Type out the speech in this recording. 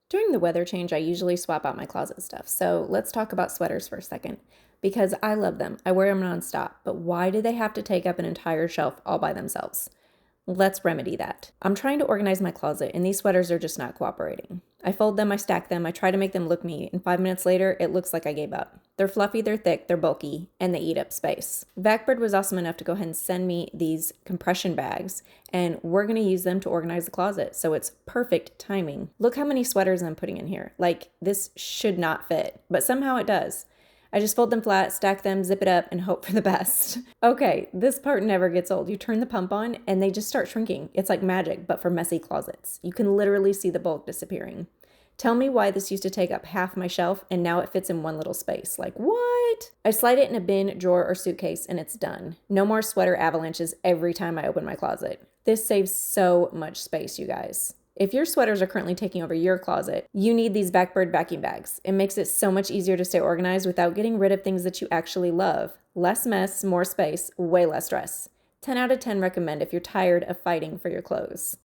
During the weather change, I usually swap out my closet stuff. So let's talk about sweaters for a second. Because I love them. I wear them nonstop. But why do they have to take up an entire shelf all by themselves? Let's remedy that. I'm trying to organize my closet, and these sweaters are just not cooperating. I fold them, I stack them, I try to make them look neat, and 5 minutes later, it looks like I gave up. They're fluffy, they're thick, they're bulky, and they eat up space. Vacbird was awesome enough to go ahead and send me these compression bags, and we're going to use them to organize the closet, so it's perfect timing. Look how many sweaters I'm putting in here. Like, this should not fit, but somehow it does. I just fold them flat, stack them, zip it up, and hope for the best. Okay, this part never gets old. You turn the pump on, and they just start shrinking. It's like magic, but for messy closets. You can literally see the bulk disappearing. Tell me why this used to take up half my shelf, and now it fits in one little space. Like, what? I slide it in a bin, drawer, or suitcase, and it's done. No more sweater avalanches every time I open my closet. This saves so much space, you guys. If your sweaters are currently taking over your closet, you need these Vacbird vacuum bags. It makes it so much easier to stay organized without getting rid of things that you actually love. Less mess, more space, way less stress. 10 out of 10 recommend if you're tired of fighting for your clothes.